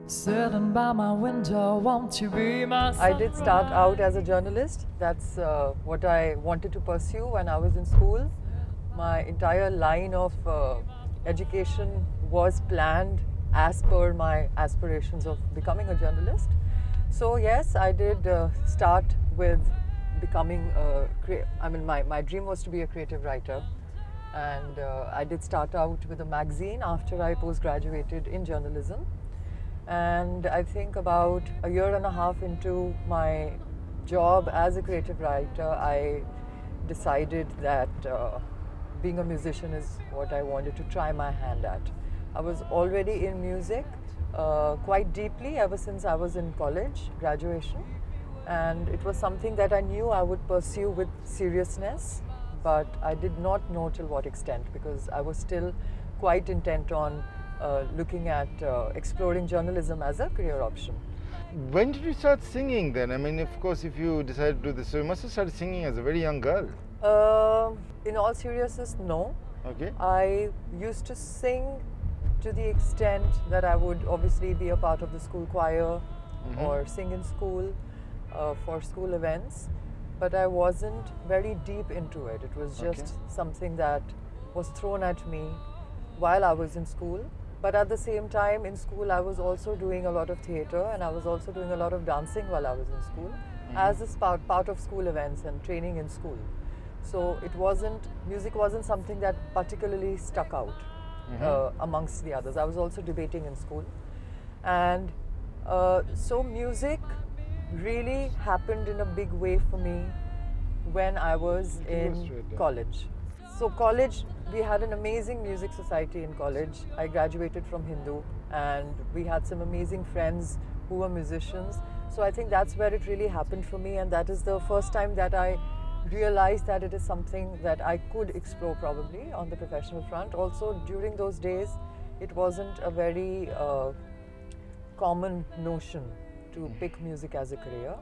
Sitting by my window, won't you be my I did start out as a journalist. That's what I wanted to pursue when I was in school. My entire line of education was planned as per my aspirations of becoming a journalist. So yes, I did start with becoming my dream was to be a creative writer, and I did start out with a magazine after I post-graduated in journalism. And I think about a year and a half into my job as a creative writer, I decided that being a musician is what I wanted to try my hand at. I was already in music quite deeply ever since I was in college, graduation, and it was something that I knew I would pursue with seriousness, but I did not know till what extent, because I was still quite intent on looking at exploring journalism as a career option. When did you start singing then? I mean, of course, if you decided to do this, so you must have started singing as a very young girl. In all seriousness, no. Okay. I used to sing to the extent that I would obviously be a part of the school choir or sing in school for school events, but I wasn't very deep into it. It was just something that was thrown at me while I was in school. But at the same time, in school, I was also doing a lot of theatre, and I was also doing a lot of dancing while I was in school, as a part of school events and training in school. So music wasn't something that particularly stuck out amongst the others. I was also debating in school. And so music really happened in a big way for me when I was in college. So college, we had an amazing music society in college. I graduated from Hindu, and we had some amazing friends who were musicians. So I think that's where it really happened for me, and that is the first time that I realized that it is something that I could explore probably on the professional front. Also, during those days, it wasn't a very common notion to pick music as a career.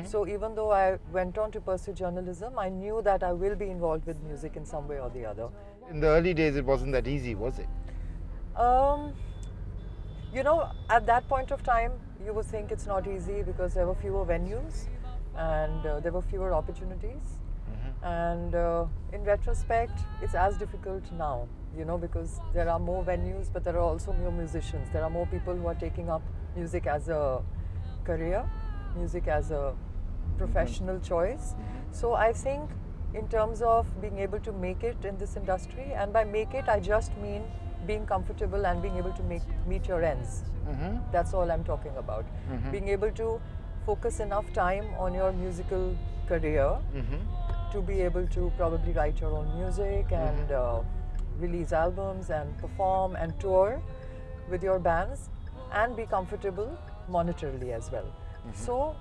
So even though I went on to pursue journalism, I knew that I will be involved with music in some way or the other. In the early days, it wasn't that easy, was it? At that point of time, you would think it's not easy because there were fewer venues and there were fewer opportunities. And in retrospect, it's as difficult now, because there are more venues, but there are also more musicians. There are more people who are taking up music as a career, music as a professional choice. So I think in terms of being able to make it in this industry, and by make it, I just mean being comfortable and being able to meet your ends. That's all I'm talking about. Being able to focus enough time on your musical career to be able to probably write your own music and release albums and perform and tour with your bands and be comfortable monetarily as well. So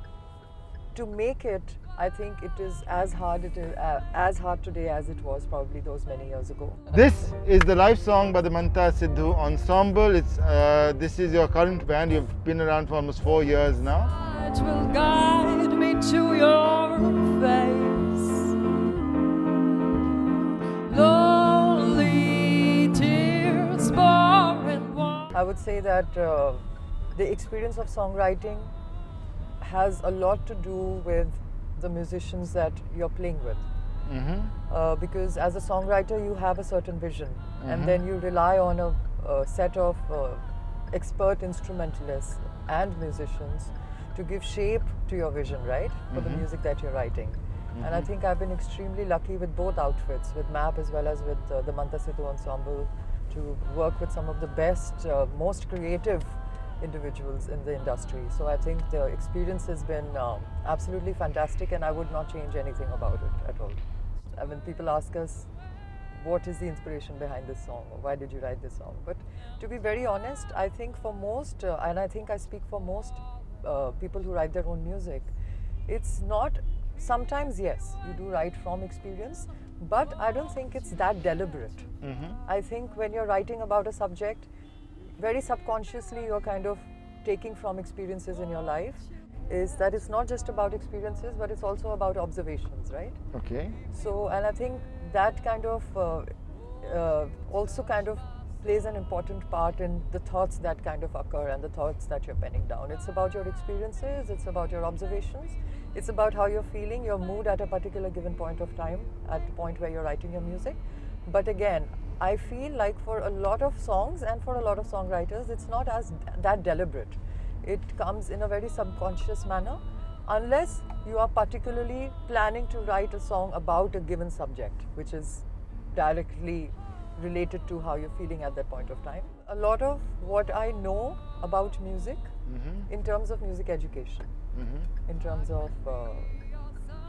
to make it, I think it is as hard today as it was probably those many years ago. This is the live song by the Manta Sidhu Ensemble. This is your current band. You've been around for almost 4 years now. It will guide me to your face. Lonely tears pouring water. I would say that the experience of songwriting has a lot to do with the musicians that you're playing with. Because as a songwriter, you have a certain vision, and then you rely on a set of expert instrumentalists and musicians to give shape to your vision, right, for the music that you're writing. And I think I've been extremely lucky with both outfits, with MAP as well as with the Manta Sidhu Ensemble, to work with some of the best, most creative individuals in the industry. So I think the experience has been absolutely fantastic, and I would not change anything about it at all. I mean, people ask us, what is the inspiration behind this song, or why did you write this song? But to be very honest, I think for most, and I think I speak for most people who write their own music, it's not, sometimes yes, you do write from experience, but I don't think it's that deliberate. I think when you're writing about a subject, very subconsciously you're kind of taking from experiences in your life, is that it's not just about experiences, but it's also about observations, right? Okay. So, and I think that kind of also kind of plays an important part in the thoughts that kind of occur and the thoughts that you're penning down. It's about your experiences, it's about your observations, it's about how you're feeling, your mood at a particular given point of time, at the point where you're writing your music. But again, I feel like for a lot of songs and for a lot of songwriters, it's not as that deliberate. It comes in a very subconscious manner, unless you are particularly planning to write a song about a given subject, which is directly related to how you're feeling at that point of time. A lot of what I know about music, in terms of music education, in terms of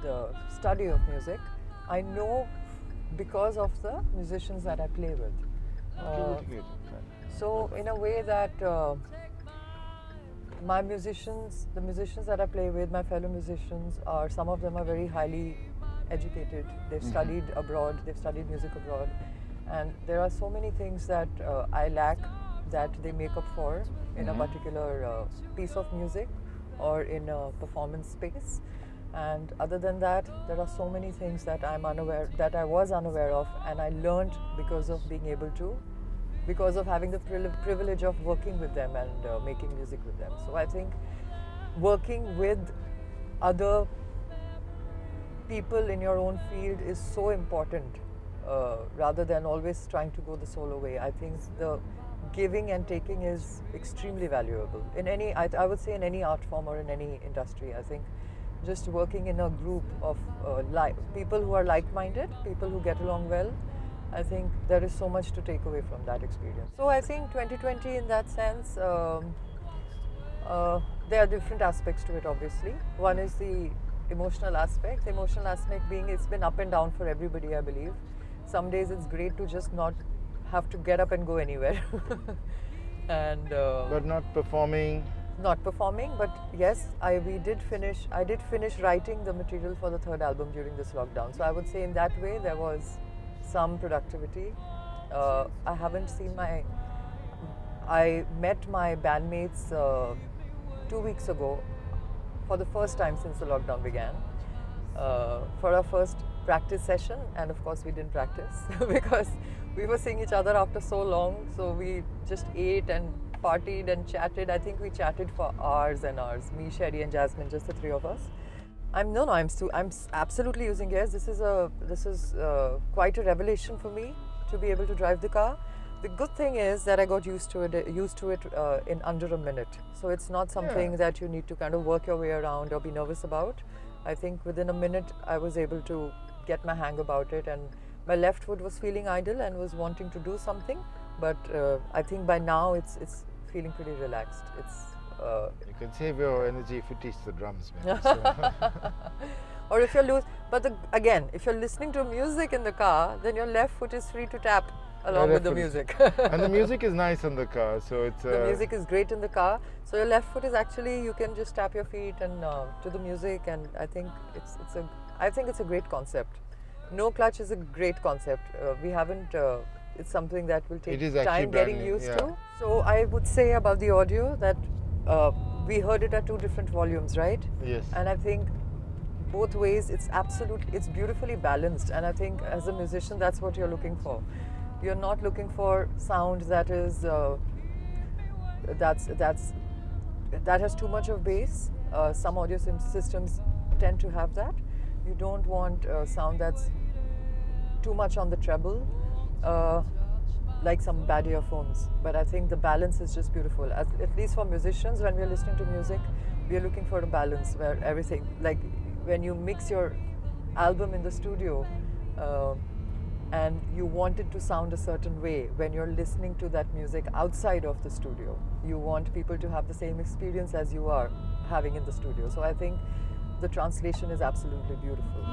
the study of music, I know because of the musicians that I play with. So in a way that my musicians, the musicians that I play with, my fellow musicians, are some of them are very highly educated. They've studied abroad, they've studied music abroad, and there are so many things that I lack that they make up for in a particular piece of music or in a performance space. And other than that, there are so many things that I was unaware of, and I learned because of being able to, because of having the privilege of working with them and making music with them. So I think working with other people in your own field is so important, rather than always trying to go the solo way. I think the giving and taking is extremely valuable in any, I would say in any art form or in any industry. I think just working in a group of people who are like-minded, people who get along well, I think there is so much to take away from that experience. So I think 2020 in that sense, there are different aspects to it obviously. One is the emotional aspect. The emotional aspect being it's been up and down for everybody, I believe. Some days it's great to just not have to get up and go anywhere. And but not performing. Not performing, but yes, I did finish writing the material for the third album during this lockdown. So I would say in that way there was some productivity. I haven't seen I met my bandmates 2 weeks ago for the first time since the lockdown began for our first practice session, and of course we didn't practice because we were seeing each other after so long, so we just ate and partied and chatted. I think we chatted for hours and hours, me, Sherry and Jasmine, just the three of us. I'm absolutely using gears. This is quite a revelation for me to be able to drive the car. The good thing is that I got used to it in under a minute. So it's not something that you need to kind of work your way around or be nervous about. I think within a minute I was able to get my hang about it, and my left foot was feeling idle and was wanting to do something. But I think by now it's feeling pretty relaxed. You can save your energy if you teach the drums, man. So. Or if you're again, if you're listening to music in the car, then your left foot is free to tap along with the music. And the music is nice in the car, so it's the music is great in the car. So your left foot is actually, you can just tap your feet and to the music, and I think it's a great concept. No clutch is a great concept. We haven't. It's something that will take time getting used to. So I would say about the audio that we heard it at 2 different volumes, right? Yes. And I think both ways it's beautifully balanced, and I think as a musician that's what you're looking for. You're not looking for sound that is that has too much of bass. Some audio systems tend to have that. You don't want sound that's too much on the treble, like some bad earphones. But I think the balance is just beautiful. At least for musicians, when we're listening to music, we're looking for a balance where everything, like when you mix your album in the studio, and you want it to sound a certain way, when you're listening to that music outside of the studio, you want people to have the same experience as you are having in the studio. So I think the translation is absolutely beautiful.